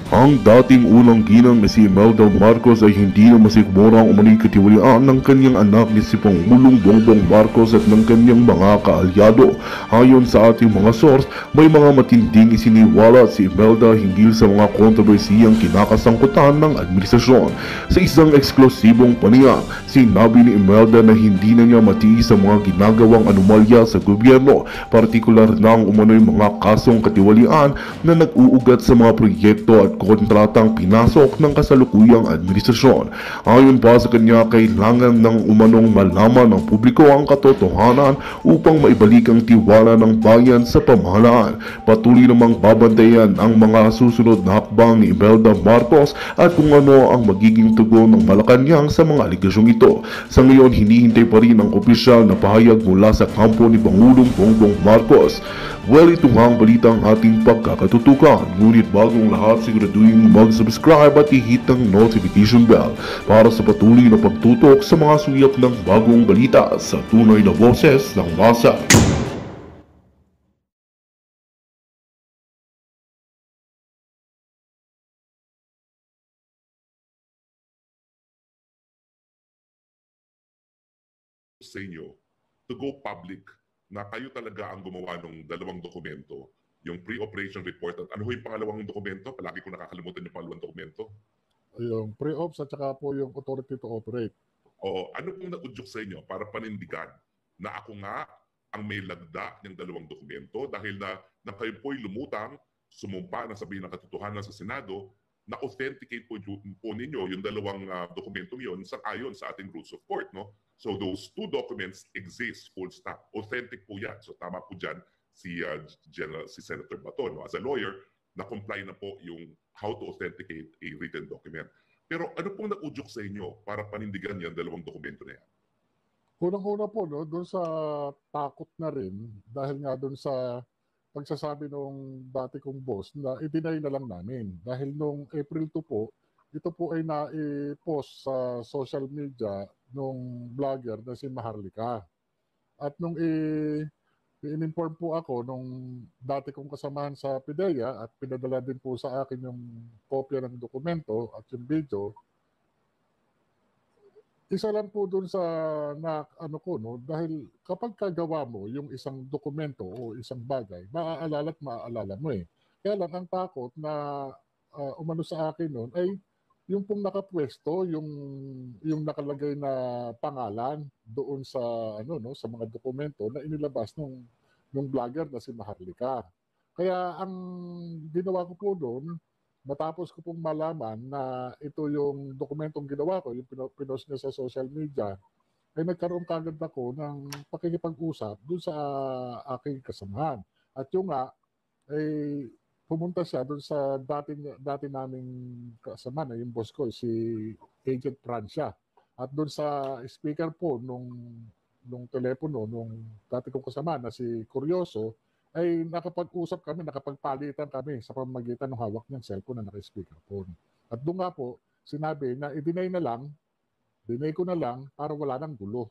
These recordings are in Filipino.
Ang dating unang ginang na si Imelda Marcos ay hindi na masikmurang umano'y katiwalian ng kanyang anak ni si Pangulong Bongbong Marcos at ng kanyang mga kaalyado. Ayon sa ating mga source, may mga matinding isiniwala si Imelda hinggil sa mga kontrobersiyang kinakasangkutan ng administrasyon. Sa isang eksklusibong panayam, sinabi ni Imelda na hindi na niya matiis sa mga ginagawang anomalya sa gobyerno, partikular na ang umano'y mga kasong katiwalian na nag-uugat sa mga proyekto at kontratang pinasok ng kasalukuyang administrasyon. Ayon pa sa kanya, kailangan ng umanong malaman ng publiko ang katotohanan upang maibalik ang tiwala ng bayan sa pamahalaan. Patuloy namang babantayan ang mga susunod na hakbang ni Imelda Marcos at kung ano ang magiging tugon ng Malacanang sa mga aligasyong ito. Sa ngayon, hinihintay pa rin ang opisyal na pahayag mula sa kampo ni Pangulong Bongbong Marcos. Well, ito nga ang balitang ating pagkakatutukan. Ngunit bagong lahat, siguraduhin mag-subscribe at i-hit ang notification bell para sa patuloy na pagtutok sa mga suyap ng bagong balita sa tunay na boses ng masa. Sa inyo to go public na kayo talaga ang gumawa ng dalawang dokumento, yung pre-operation report at ano ho yung pangalawang dokumento? Palagi ko nakakalimutan yung pangalawang dokumento. Yung pre-ops at saka po yung authority to operate. Oo, ano pong naudyok sa inyo para panindigan na ako nga ang may lagda ng dalawang dokumento dahil na kayo po'y lumutang, sumumpa na sabihin ng katotohanan sa Senado, na-authenticate po ninyo yung dalawang dokumentong yon sang-ayon sa ating rules of court, no? So those two documents exist, full stop. Authentic po yan. So tama po dyan si Senator Bato, no? As a lawyer, na-comply na po yung how to authenticate a written document. Pero ano pong naudyok sa inyo para panindigan yan dalawang dokumento na yan? Unang-una po, no, doon sa takot na rin, dahil nga doon sa pagsasabi nung dati kong boss na i-deny na lang namin. Dahil nung April 2 po, ito po ay na-post sa social media nung vlogger na si Maharlika. At nung in-inform po ako nung dati kong kasamahan sa PIDEA at pinadala din po sa akin yung kopya ng dokumento at yung video, isa lang po dun sa ano ko, no, dahil kapag kagawa mo yung isang dokumento o isang bagay, maaalala at maaalala mo eh. Kaya lang ang takot na umano sa akin noon ay yung pong nakapwesto, yung nakalagay na pangalan doon sa ano no, sa mga dokumento na inilabas nung vlogger na si Maharlika. Kaya ang ginawa ko po doon, matapos ko pong malaman na ito yung dokumentong ginawa ko, yung pinost niya sa social media, ay nagkaroon kagad ako ng pakikipag-usap doon sa aking kasamahan. At yung nga, ay pumunta siya doon sa dati naming kasama na yung boss ko, si Agent Francia. At doon sa speaker po nung telepono, nung dati kong kasama na si Curioso, ay nakapag-usap kami, nakapagpalitan kami sa pamamagitan ng hawak niyang cellphone na naka-speakerphone. At doon nga po, sinabi na i-deny na lang, deny ko na lang para wala nang gulo.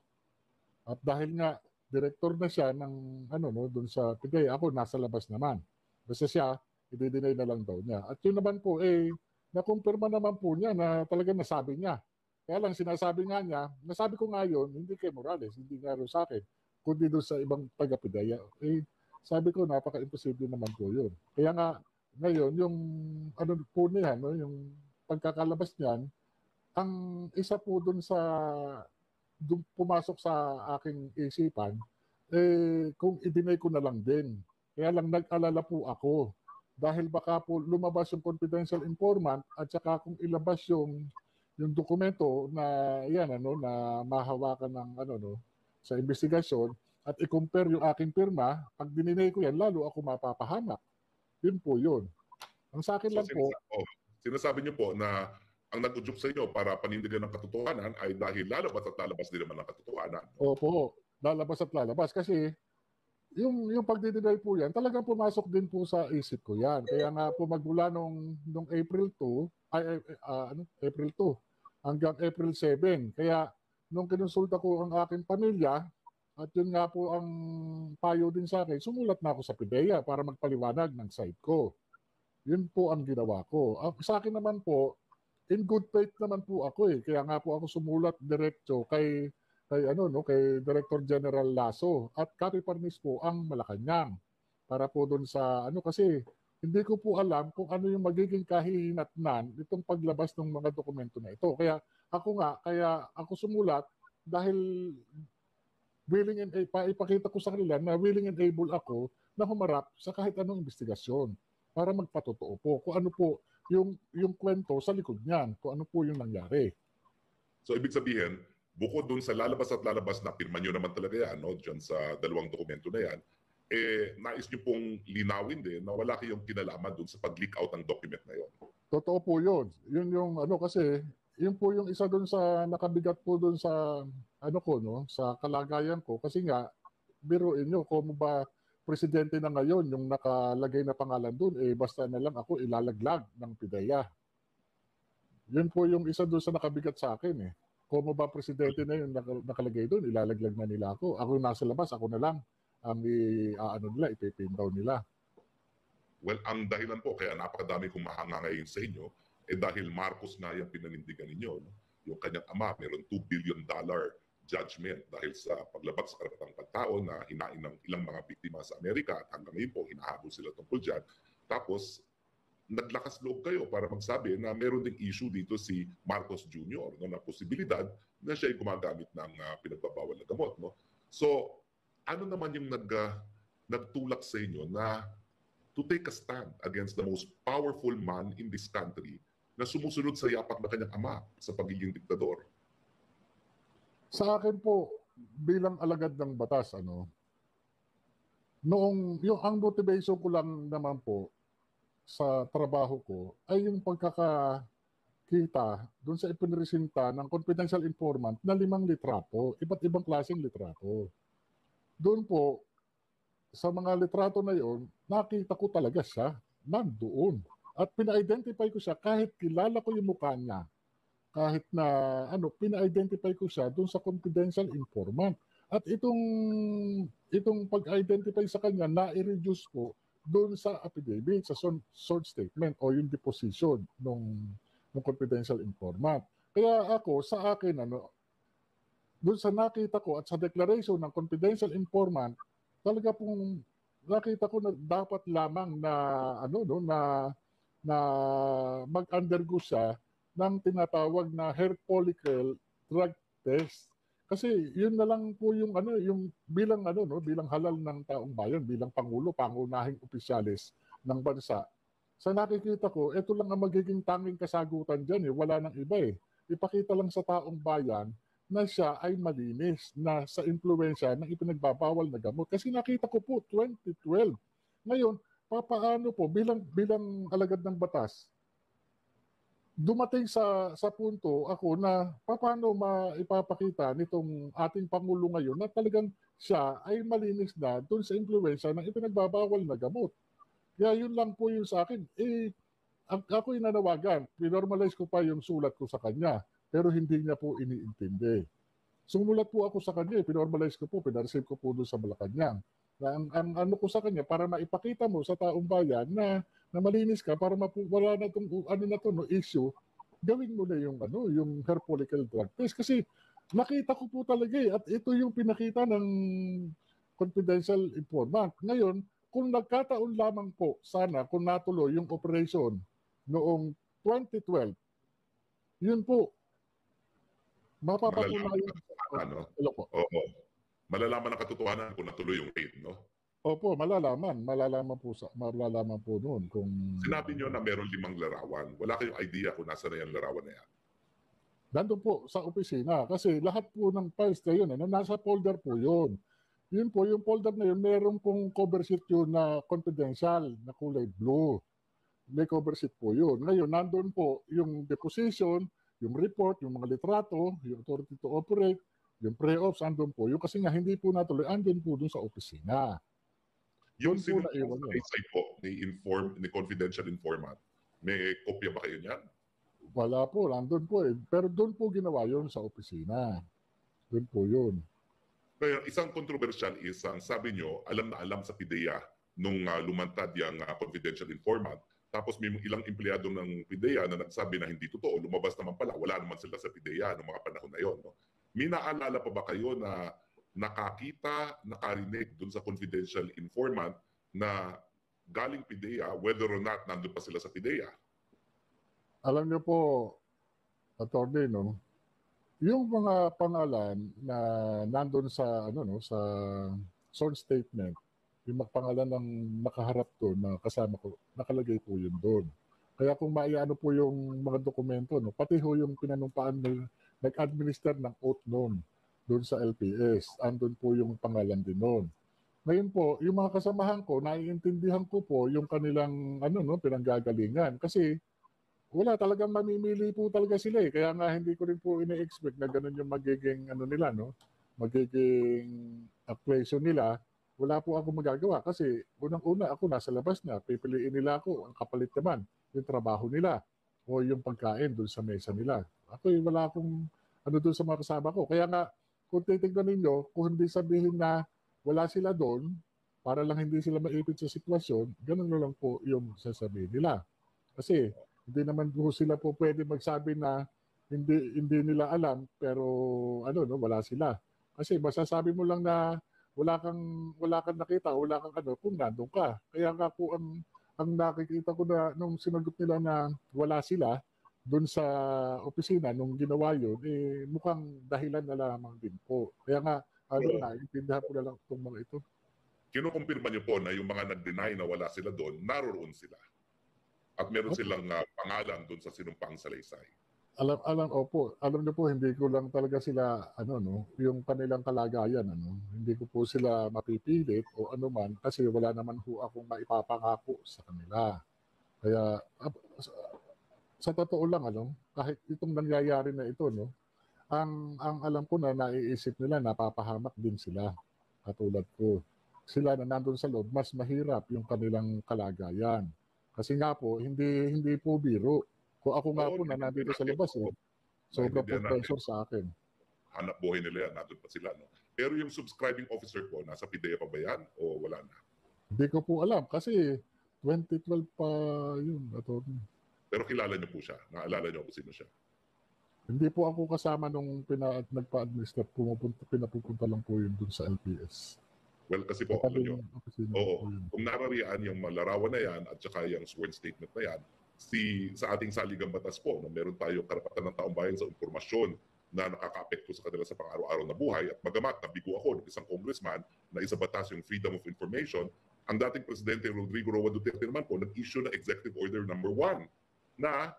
At dahil nga, director na siya ng ano no, doon sa PIDEA, ako nasa labas naman. Basta siya, i-deny na lang daw niya. At yun naman po, nakumpirma naman po niya na talaga nasabi niya. Kaya lang sinasabi nga niya, nasabi ko nga yun, hindi kay Morales, hindi nga rin sa akin, kundi doon sa ibang taga-PIDEA. Sabi ko, napaka-imposible naman po yun. Kaya nga, ngayon, yung ano po niya, no, yung pagkakalabas niyan, ang isa po dun sa pumasok sa aking isipan, kung i-deny ko na lang din. Kaya lang nag-alala po ako. Dahil baka po lumabas yung confidential informant at saka kung ilabas yung dokumento na yan ano na mahawakan ng ano no sa investigasyon at i-compare yung aking pirma, pag dininay ko yan, lalo ako mapapahamak. Yun po yun. Ang sa akin lang po... Sinasabi niyo po na ang nag-udyok sa inyo para panindigan ng katotohanan ay dahil lalabas at lalabas din naman ng katotohanan. Opo, lalabas at lalabas. Kasi yung pagdidinay po yan, talagang pumasok din po sa isip ko yan. Kaya nga po magmula nung April 2, April 2 hanggang April 7. Kaya nung kinonsulta ko ang aking pamilya, at yun nga po ang payo din sa akin, sumulat na ako sa PIDEA para magpaliwanag ng side ko. Yun po ang ginawa ko. Sa akin naman po, in good faith naman po ako eh. Kaya nga po ako sumulat diretso kay Director General Lasso at Capiparnis po ang Malacanang para po doon sa kasi hindi ko po alam kung ano yung magiging kahihinatnan nitong paglabas ng mga dokumento na ito. Kaya ako sumulat dahil ipakita ko sa kanila na willing and able ako na humarap sa kahit anong investigasyon para magpatotoo po kung ano po yung kwento sa likod niyan, kung ano po yung nangyari. So ibig sabihin, bukod dun sa lalabas at lalabas na pirma nyo naman talaga yan, no, dyan sa dalawang dokumento na yan, nais nyo pong linawin din na wala kayong kinalaman dun sa pag-leak out ng document na yon. Totoo po yun. Yun yung kasi, yun po yung isa dun sa nakabigat po dun sa sa kalagayan ko. Kasi nga, biruin nyo, kung ba presidente na ngayon, yung nakalagay na pangalan dun, basta na lang ako ilalaglag ng PIDEA. Yun po yung isa dun sa nakabigat sa akin eh. Kung ba presidente na yun nakalagay dun, ilalaglag na nila ako. Ako nasa labas, ako na lang ang ipipin daw nila. Well, ang dahilan po, kaya napakadami kong mahanga ngayon sa inyo, dahil Marcos nga yung pinanindigan ninyo. No? Yung kanyang ama, meron $2 billion judgment dahil sa paglabag sa karapatang pagtao na hinain ng ilang mga biktima sa Amerika at hanggang ngayon po, hinahabol sila tungkol dyan. Tapos, naglakas loob kayo para magsabi na meron ding issue dito si Marcos Jr. No, na posibilidad na siya ay gumagamit ng pinagbabawal na gamot. No? So, ano naman yung nagtulak sa inyo na to take a stand against the most powerful man in this country na sumusunod sa yapak na kanyang ama sa pagiging diktador? Sa akin po, bilang alagad ng batas, ang motivation ko lang naman po sa trabaho ko ay yung pagkakakita doon sa ipinresinta ng confidential informant na 5 litrato, iba't ibang klaseng litrato. Doon po, sa mga litrato na yon, nakita ko talaga siya nandoon. At pina-identify ko siya kahit kilala ko yung mukha niya. Kahit na pina-identify ko siya doon sa confidential informant. At itong pag-identify sa kanya, na-reduce ko doon sa affidavit, sa short statement o yung deposition ng confidential informant. Kaya ako, sa akin, doon sa nakita ko at sa declaration ng confidential informant, talaga pong nakita ko na dapat lamang na mag-undergo siya ng tinatawag na hair follicle drug test. Kasi yun na lang po yung bilang halal ng taong bayan, bilang pangulo, pangunahing opisyalis ng bansa. Sa nakikita ko, ito lang ang magiging tanging kasagutan diyan wala nang iba Ipakita lang sa taong bayan na siya ay malinis na sa impluwensya ng ipinagbabawal na gamot. Kasi nakita ko po 2012. Ngayon, papaano po bilang alagad ng batas, dumating sa punto ako na paano maipapakita nitong ating Pangulo ngayon na talagang siya ay malinis na doon sa impluwensya ng ipinagbabawal na gamot. Kaya yun lang po yung sa akin. Ako'y nanawagan, pinormalize ko pa yung sulat ko sa kanya, pero hindi niya po iniintindi. Sumulat po ako sa kanya, pinormalize ko po, pinareceive ko po doon sa Malacanang. Ang ano ko sa kanya, para maipakita mo sa taong bayan na malinis ka, para wala na itong issue, gawin mo na yung hair follicle drug test. Kasi nakita ko po talaga at ito yung pinakita ng confidential informant. Ngayon, kung nagkataon lamang po, sana kung natuloy yung operation noong 2012, yun po, mapapatunayan. Oo. Malalaman ang katotohanan kung natuloy yung raid, no? Opo, malalaman po noon kung sinabi niyo na meron 5 larawan. Wala kayong idea kung nasa na yung larawan na yan. Nandun po sa opisina kasi lahat po ng files na yun, nasa folder po yun. Yun po, yung folder na yun, meron pong cover sheet yun na confidential, na kulay blue. May cover sheet po yun. Ngayon, nandun po yung deposition, yung report, yung mga litrato, yung authority to operate, yung pre-ops, andun po. Yung kasi nga hindi po natuloy, andun po dun sa opisina. Yung sinusay po ni confidential informant, may kopya ba kayo niyan? Wala po, nandun po Pero doon po ginawa yun sa opisina. Doon po yun. Kaya isang controversial is, ang sabi nyo, alam na alam sa PIDEA nung lumantad yung confidential informant, Tapos may ilang empleyado ng PIDEA na nagsabi na hindi totoo, lumabas naman pala, wala naman sila sa PIDEA noong mga panahon na yon. No? May naalala pa ba kayo na nakakita, nakarinig dun sa confidential informant na galing PIDEA, whether or not nandun pa sila sa PIDEA? Alam niyo po, Atty. No, yung mga pangalan na nandun sa sa sworn statement, yung mga pangalan ng nakaharap doon na kasama ko, nakalagay po yun doon. Kaya kung maiano po yung mga dokumento, no, pati ho yung pinanumpaan na nag-administer ng oath noon doon sa LPS, andun po yung pangalan din noon. Ngayon po, yung mga kasamahan ko, naiintindihan ko po yung kanilang pinanggagalingan. Kasi wala, talagang mamimili po talaga sila eh. Kaya nga hindi ko rin po ina-expect na ganun yung magiging nila, no? Magiging equation nila. Wala po ako magagawa kasi unang-una ako nasa labas na. Pipiliin nila ako. Ang kapalit naman, yung trabaho nila o yung pagkain doon sa mesa nila. Ako wala akong doon sa mga kasama ko. Kaya nga, kung titignan ninyo, kung hindi sabihin na wala sila doon, para lang hindi sila maipit sa sitwasyon, ganun na lang po yung sasabihin nila. Kasi hindi naman po sila po pwede magsabi na hindi nila alam pero wala sila. Kasi masasabi mo lang na wala kang nakita, wala kang kung nandun ka. Kaya nga po ang nakikita ko na nung sinagot nila na wala sila doon sa opisina nung ginawa yun, mukhang dahilan na lamang din po. Kaya nga, naiintindihan ko na lang itong mga ito. Kinukumpirma niyo po na yung mga nag-deny na wala sila doon, naroon sila. At meron silang pangalan doon sa sinumpang salaysay. Alam niyo po, hindi ko lang talaga sila, yung kanilang kalagayan, hindi ko po sila mapipilit o anuman kasi wala naman po akong maipapangako sa kanila. Kaya, sa totoo lang, kahit itong nangyayari na ito, ang alam ko na naiisip nila, napapahamak din sila, katulad ko. Sila na nandun sa loob, mas mahirap yung kanilang kalagayan. Kasi nga po, hindi po biro. Kung ako nga po na nandito sa labas, sobrang po pressure sa akin. Hanap buhay nila yan, nandun pa sila. No? Pero yung subscribing officer ko, nasa PIDEA pa ba yan o wala na? Hindi ko po alam kasi 2012 pa yun. Pero kilala niyo po siya? Naalala niyo kung sino siya? Hindi po ako kasama nung nagpa-administer. Pinapupunta lang po yun dun sa LPS. Well, kasi po, kung narariyan yung malarawan na yan at saka yung sworn statement na yan, sa ating saligang batas po, na meron tayo karapatan ng taong bayan sa impormasyon na nakaka-apekto sa kanila sa pang-araw-araw na buhay. At bagamat nabigo ako ng isang congressman na isa batas yung freedom of information, ang dating Presidente Rodrigo Roa Duterte naman po nag-issue ng Executive Order number 1 na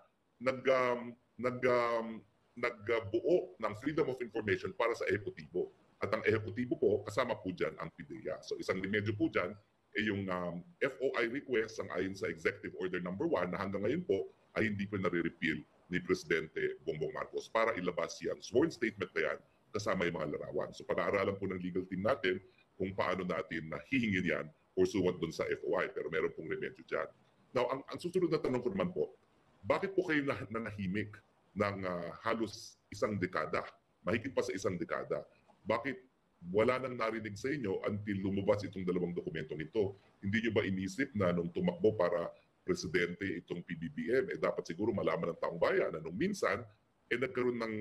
nagbuo ng freedom of information para sa ehekutibo. At ang ehekutibo po, kasama po dyan ang PIDEA. So isang remedyo po dyan ay yung FOI request ang ayon sa Executive Order number 1 na hanggang ngayon po ay hindi pa nare-repeal ni Presidente Bongbong Marcos para ilabas yung sworn statement na yan kasama yung mga larawan. So pag-aaralan po ng legal team natin kung paano natin na hihingin yan pursuant doon sa FOI. Pero meron pong remedyo dyan. Now, ang susunod na tanong ko naman po, bakit po kayo nanahimik ng halos isang dekada, mahigit pa sa isang dekada? Bakit wala nang narinig sa inyo until lumabas itong dalawang dokumentong ito? Hindi nyo ba inisip na nung tumakbo para presidente itong PBBM, dapat siguro malaman ng taong bayan na nung minsan, nagkaroon ng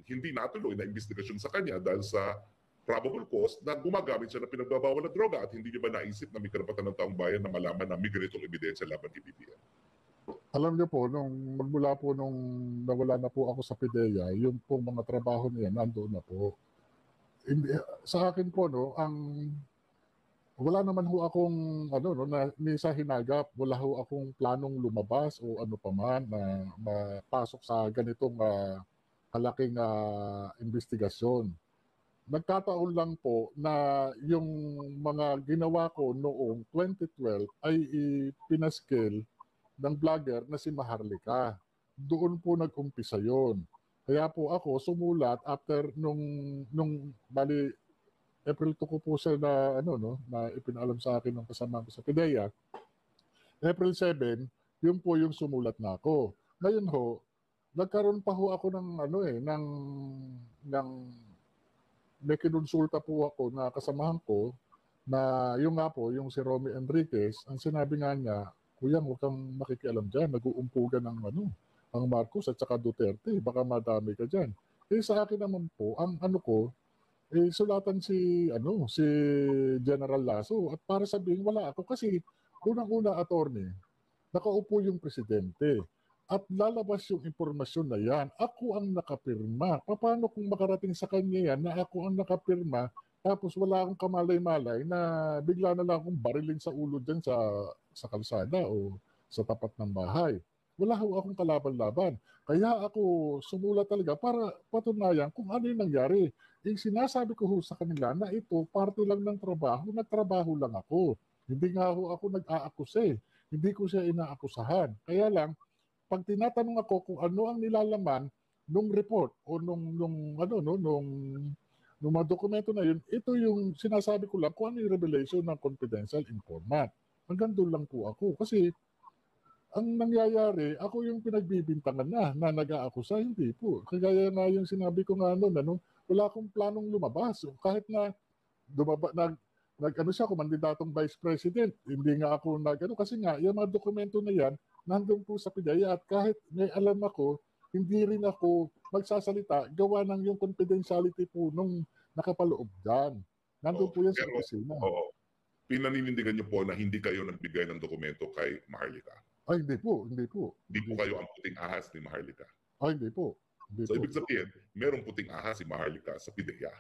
hindi natuloy na investigasyon sa kanya dahil sa probable cause na gumagamit siya ng pinagbabawal na droga at hindi nyo ba naisip na may karapatan ng taong bayan na malaman na may ganitong ebidensya laban kay PBBM? Alam niyo po, magmula po nung nawala na po ako sa PIDEA, yung po mga trabaho niya, nandoon na po. Sa akin po, wala naman ho akong, na sa hinagap, wala ho akong planong lumabas o ano pa man na mapasok sa ganitong kalaking investigasyon. Nagkataon lang po na yung mga ginawa ko noong 2012 ay pinaskil ng vlogger na si Maharlika. Doon po nag-umpisa yon. Kaya po ako sumulat after nung bali April 2 ko po siya na na ipinalam sa akin ng kasama ko sa PIDEA. April 7, yun po yung sumulat na ako. Ngayon ho, nagkaroon pa ho ako ng may kinonsulta po ako na kasamahan ko na yung nga po, yung si Romy Enriquez, ang sinabi nga niya, kuya, huwag kang makikialam dyan. Nag-uumpugan ng ang Marcos at saka Duterte. Baka madami ka dyan. Sa akin naman po, ang ko, sulatan si General Lasso at para sabihin wala ako kasi unang-una, attorney, nakaupo yung presidente at lalabas yung impormasyon na yan. Ako ang nakapirma. Paano kung makarating sa kanya yan na ako ang nakapirma tapos wala akong kamalay-malay na bigla na lang akong barilin sa ulo dyan sa kalsada o sa tapat ng bahay. Wala akong kalaban-laban. Kaya ako sumulat talaga para patunayan kung ano yung nangyari. Yung sinasabi ko sa kanila na ito, parte lang ng trabaho, nagtrabaho lang ako. Hindi nga ako nag-aakuse. Hindi ko siya inaakusahan. Kaya lang, pag tinatanong ako kung ano ang nilalaman nung report o nung mga dokumento na yun, ito yung sinasabi ko lang kung ano yung revelation ng confidential informant. Hanggang doon lang po ako. Kasi ang nangyayari, ako yung pinagbibintangan na nag-aakusa, hindi po. Kagaya nga yung sinabi ko nga noon, wala akong planong lumabas. Kahit na siya, kumandidatong vice president, hindi nga ako kasi nga, yung mga dokumento na yan, nandun po sa PIDEA at kahit may alam ako, hindi rin ako magsasalita, gawa ng yung confidentiality po nung nakapaloob dyan. Nandun po yan sa opisina. Oo. Pinaninindigan niyo po na hindi kayo nagbigay ng dokumento kay Maharlika? Ay, hindi po. Hindi po kayo ang puting ahas ni Maharlika? Ay, hindi po. So, ibig sabihin, merong puting ahas si Maharlika sa PIDEA?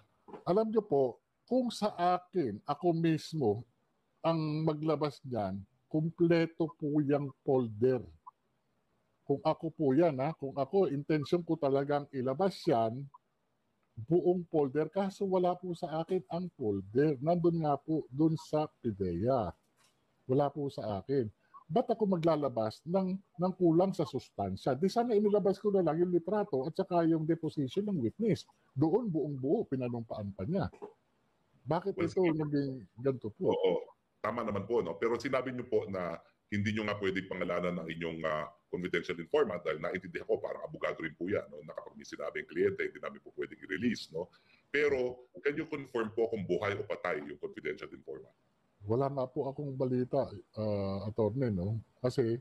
Alam niyo po, kung sa akin, ako mismo, ang maglabas niyan, kumpleto po yung folder. Kung ako po yan, kung ako, intention ko talagang ilabas yan, buong folder, kaso wala po sa akin ang folder. Nandun nga po, dun sa PIDEA. Wala po sa akin. Ba't ako maglalabas ng kulang sa sustansya? Di sana inilabas ko na lang yung litrato at saka yung deposition ng witness. Doon buong buo, pinanumpaan pa niya. Bakit ito naging ganito po? Oo, tama naman po. No? Pero sinabi niyo po na hindi niyo nga pwede pangalanan ng inyong confidential informant dahil naintindihan ko, parang abogado rin po yan. No? Na kapag may sinabi ang kliyente, hindi namin po pwedeng i-release. No? Pero can you confirm po kung buhay o patay yung confidential informant? Wala nga po akong balita, attorney, no? Kasi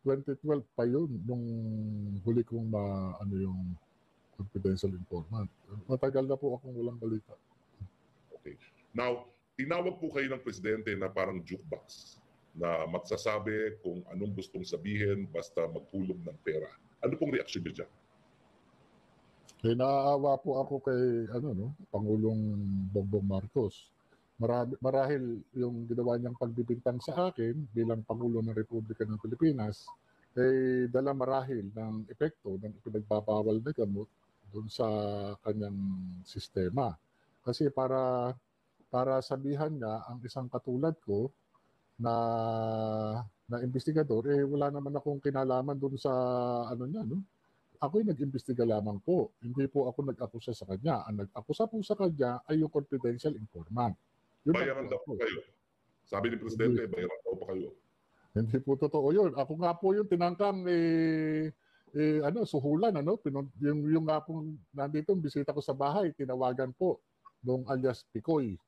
2012 pa yun nung huli kong yung confidential informant. Matagal na po akong walang balita. Okay. Now, tinawag po kayo ng presidente na parang jukebox na magsasabi kung anong gustong sabihin basta maghulog ng pera. Ano pong reaksyon niyo dyan? Naaawa po ako kay Pangulong Bongbong Marcos. Marahil yung ginawa niyang pagbibintang sa akin bilang Pangulo ng Republika ng Pilipinas dala marahil ng epekto ng ipinagbabawal na gamot doon sa kanyang sistema. Kasi para sabihan niya ang isang katulad ko na investigador, wala naman akong kinalaman doon sa niya, no? Ako'y nag-imbestiga lamang po. Hindi po ako nag-akusa sa kanya. Ang nag-akusa po sa kanya ay yung confidential informant. Bayaran daw po kayo. Sabi ni Presidente, bayaran daw po kayo. Hindi po totoo yun. Ako nga po yung tinangkang suhulan, yung nga pong nandito, bisita ko sa bahay, tinawagan po nung alias Picoy.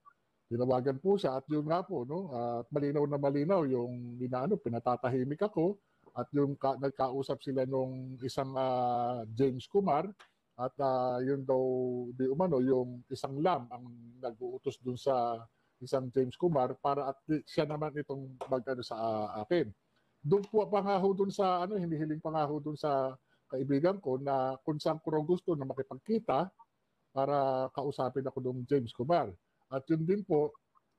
Tinawagan po siya at yun nga po, at malinaw na malinaw yung pinatatahimik ako at yung nagkausap sila nung isang James Kumar at yun daw yung isang lam ang nag-uutos dun sa isang James Kumar para at siya naman itong sa akin. Doon po pangaho dun sa hinihiling pangaho dun sa kaibigan ko na kung saan ko gusto na makipagkita para kausapin ako ng James Kumar. At yun din po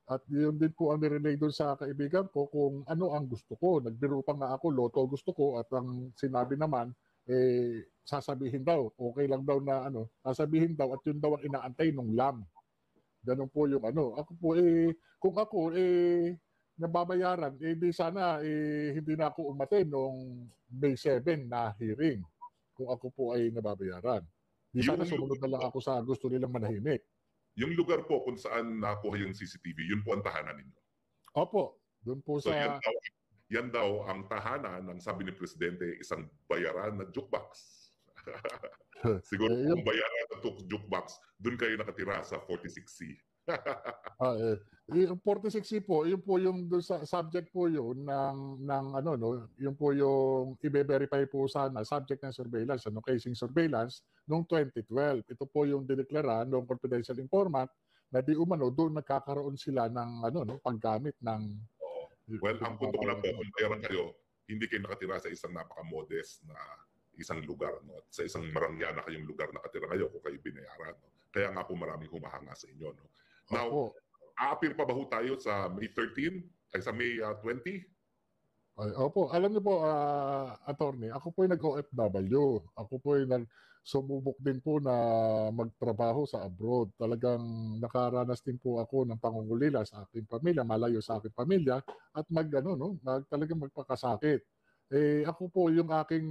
ang nirelay doon sa kaibigan ko kung ano ang gusto ko. Nagbiro pa nga ako, loto gusto ko at ang sinabi naman sasabihin daw, okay lang daw na sasabihin daw at yun daw ang inaantay nung lam. Ganun po yung Ako po kung ako nababayaran, di sana hindi na ako umaten nung May 7 na hearing. Kung ako po ay nababayaran. Di sana sumunod na lang ako sa gusto nilang manahimik. Yung lugar po kung saan nakuha yung CCTV, yun po ang tahanan ninyo? Opo. Doon po so sa... Yan daw ang tahanan ng sabi ni Presidente, isang bayaran na jukebox. Siguro kung bayaran na jukebox, doon kayo nakatira sa 46C. Yung 46C po, yun po yung doon sa subject po yun ng ano no, yun po yung i-verify po sana subject ng surveillance, ano casing surveillance noong 2012. Ito po yung dineklara noong confidential informant na di umano doon nagkakaroon sila ng ano no paggamit ng Well, ang punto ko lang po, kung bayaran kayo, hindi kayo nakatira sa isang napaka-modest na isang lugar. No? Sa isang marangya na kayong lugar nakatira kayo kung kayo binayaran. No? Kaya nga po maraming humahanga sa inyo. No? Now, aapir pa ba ho tayo sa May 13? Ay sa May 20? Ay, opo, alam niyo po, attorney, ako po ay nag-OFW. Ako po ay sumubok din po na magtrabaho sa abroad. Talagang nakaranas din po ako ng pangungulila sa aking pamilya, malayo sa aking pamilya, at talagang magpakasakit. Ako po yung aking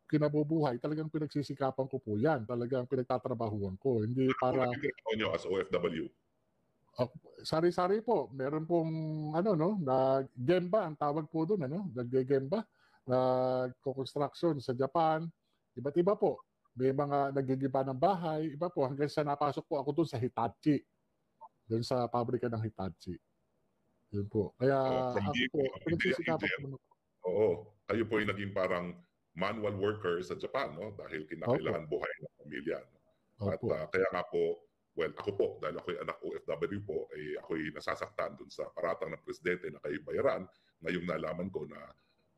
kinabubuhay, talagang pinagsisikapan ko po yan. Talagang pinagtatrabahuan ko. Hindi para... Ano nyo as OFW? Sari-sari po. Meron pong gemba ang tawag po doon, naggegemba, nagko-construction sa Japan. Iba't iba po. May mga nagigiba ng bahay, iba po hanggang sa napasok po ako doon sa Hitachi. Doon sa pabrika ng Hitachi. Yun po. Kaya ako po, pinagsisikapan ko. Oo. Kayo po yung naging parang manual worker sa Japan, no? Dahil kinakailangan buhay ng pamilya. No? At kaya nga po, well, ako po, dahil ako'y anak OFW po, ako'y nasasaktan dun sa paratang ng presidente na kayo bayaran. Ngayong nalaman ko na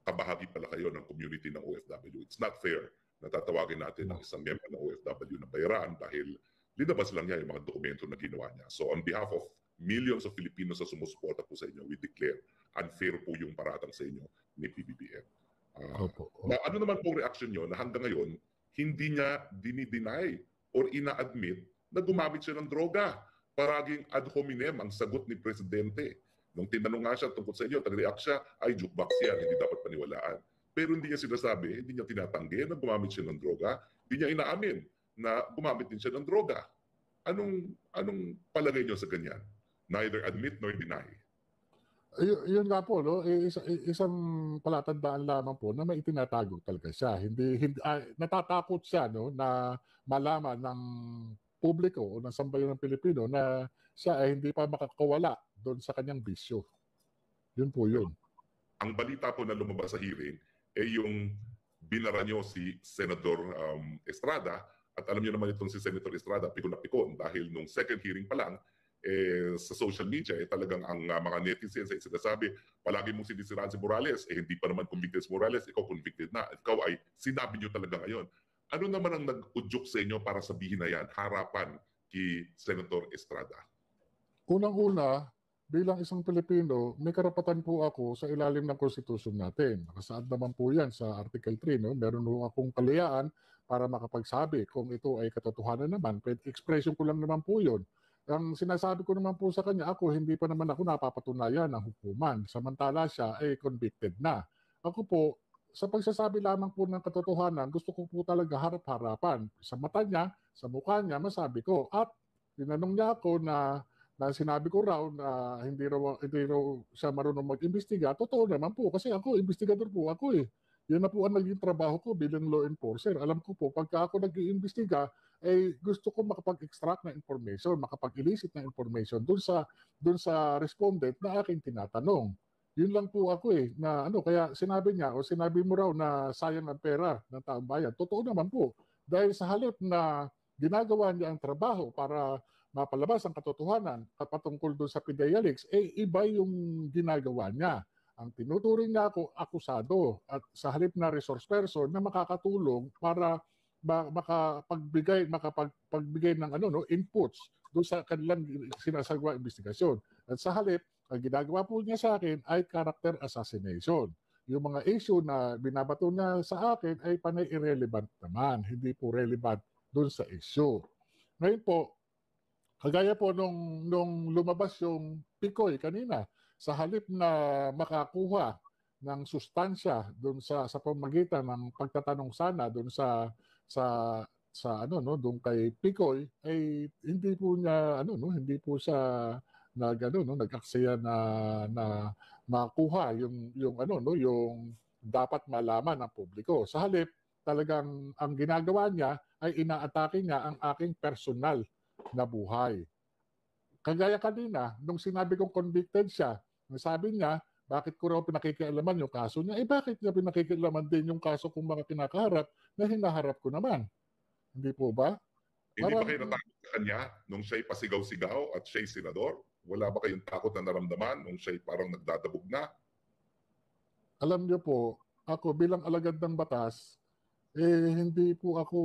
kabahagi pala kayo ng community ng OFW. It's not fair na tatawagin natin ang isang member ng OFW na bayaran dahil linabas lang niya yung mga dokumento na ginawa niya. So on behalf of millions of Filipinos na sumusuporta po sa inyo, we declare unfair po yung paratang sa inyo ni PBBM. Ano naman pong reaction nyo na hanggang ngayon, hindi niya dinideny or ina-admit na gumamit siya ng droga. Paraging ad hominem ang sagot ni Presidente. Nung tinanong nga siya tungkol sa inyo, tag-react siya, ay jukebox yan, hindi dapat paniwalaan. Pero hindi niya sinasabi, hindi niya tinatanggi na gumamit siya ng droga. Hindi niya inaamin na gumamit din siya ng droga. Anong palagay niyo sa ganyan? Neither admit nor deny. Yun nga po, no? Isang palatandaan lamang po na may itinatago talaga siya. Natatakot siya na malaman ng publiko o ng sambayan ng Pilipino na siya ay hindi pa makakawala doon sa kanyang bisyo. Yun po yun. Ang balita po na lumabas sa hearing ay yung binara nyo si Senator Estrada, at alam niyo naman itong si Senator Estrada, pikon na pikon dahil nung second hearing pa lang, sa social media, talagang ang mga netizens ay sinasabi, palagi mong sinisiraan si Morales, hindi pa naman convicted si Morales, ikaw convicted na. Ikaw ay sinabi nyo talaga ngayon. Ano naman ang nag-udyok sa inyo para sabihin na yan, harapan kay Senator Estrada? Unang-una, bilang isang Pilipino, may karapatan po ako sa ilalim ng konstitusyon natin. Nakasaad naman po yan sa Article 3. No? Meron po akong kaliyaan para makapagsabi kung ito ay katotohanan naman. Expression ko lang naman po yun. Ang sinasabi ko naman po sa kanya, hindi pa naman ako napapatunayan ng hukuman. Samantala siya ay convicted na. Ako po, sa pagsasabi lamang po ng katotohanan, gusto ko po talaga harap-harapan. Sa mata niya, sa mukha niya, masabi ko. At tinanong niya ako na sinabi ko raw na hindi raw siya marunong mag-imbestiga. Totoo naman po kasi ako, investigador po ako eh. Yan na po ang naging trabaho ko bilang law enforcer. Alam ko po, pagka ako nag-iimbestiga, gusto ko makapag-extract ng information, makapag-elicit ng information doon sa respondent na aking tinatanong. Yun lang po ako kaya sinabi niya o sinabi mo raw na sayang ang pera ng taong bayan. Totoo naman po. Dahil sa halip na ginagawa niya ang trabaho para mapalabas ang katotohanan patungkol doon sa PDEA leaks, iba yung ginagawa niya. Ang tinuturing niya ako, akusado, at sa halip na resource person na makakatulong para makapagbigay ng inputs doon sa kanilang sinasagawa investigasyon. At sa halip, ang ginagawa po niya sa akin ay character assassination. Yung mga issue na binabato niya sa akin ay panay irrelevant naman, hindi po relevant doon sa issue. Ngayon po, kagaya po nung lumabas yung Picoy kanina, sa halip na makakuha ng sustansya doon sa pamagitan ng pagtatanong sana doon doon kay Picoy, ay hindi po niya hindi po siya nag-aksaya na makuha yung dapat malaman ng publiko. Sa halip, talagang ang ginagawa niya ay inaatake niya ang aking personal na buhay. Kagaya kanina, nung sinabi kong convicted siya, sabi niya, bakit ko raw pinakikialaman yung kaso niya? Bakit niya pinakikialaman din yung kaso kong mga kinakaharap na hinaharap ko naman? Hindi po ba? Hindi ba Parang, kayo natakot sa kanya nung siya'y pasigaw-sigaw at siya'y senador? Wala ba kayong takot na naramdaman nung siya'y parang nagdadabog na? alam niyo po, ako bilang alagad ng batas, hindi po ako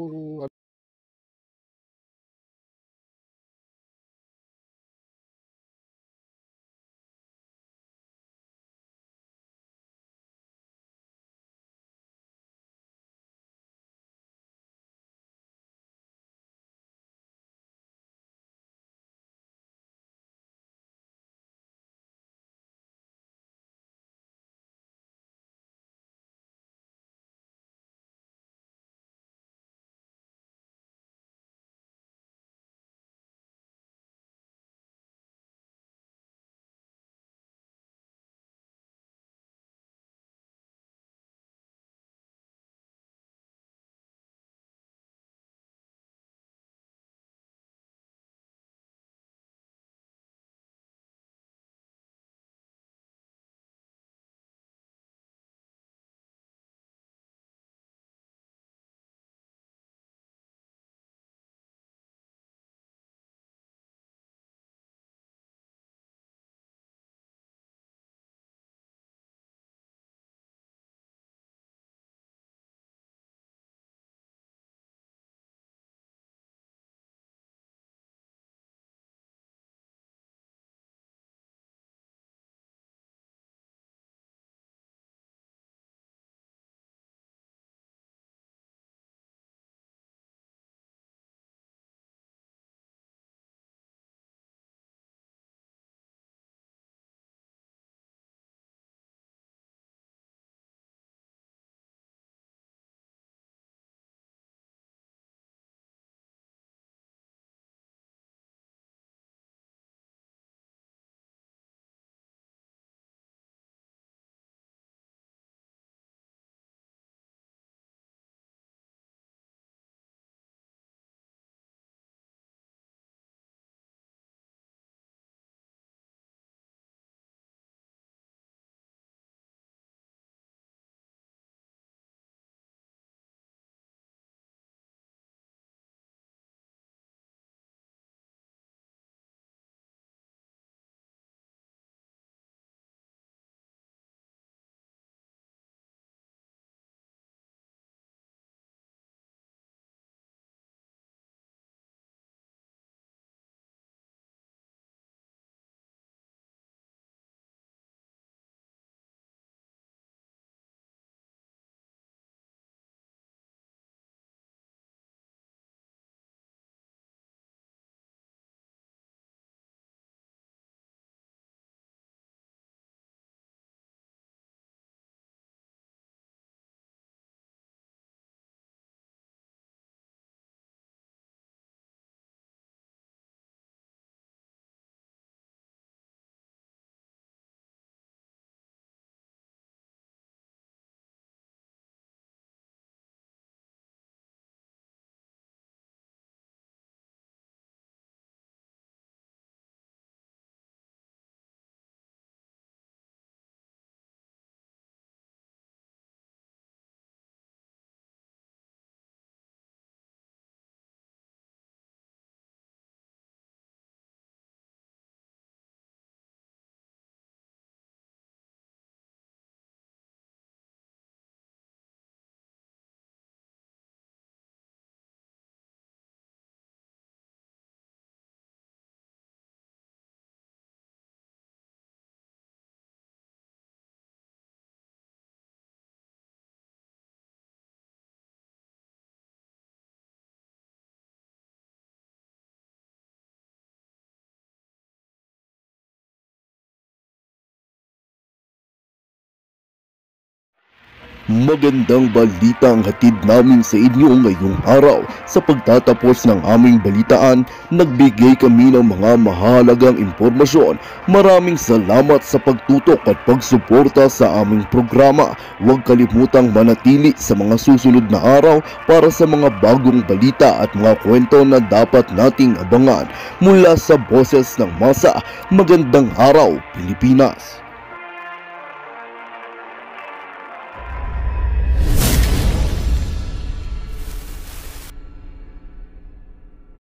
Magandang balita ang hatid namin sa inyo ngayong araw. Sa pagtatapos ng aming balitaan, nagbigay kami ng mga mahalagang impormasyon. Maraming salamat sa pagtutok at pagsuporta sa aming programa. Huwag kalimutang manatili sa mga susunod na araw para sa mga bagong balita at mga kwento na dapat nating abangan. Mula sa Boses ng Masa, magandang araw Pilipinas!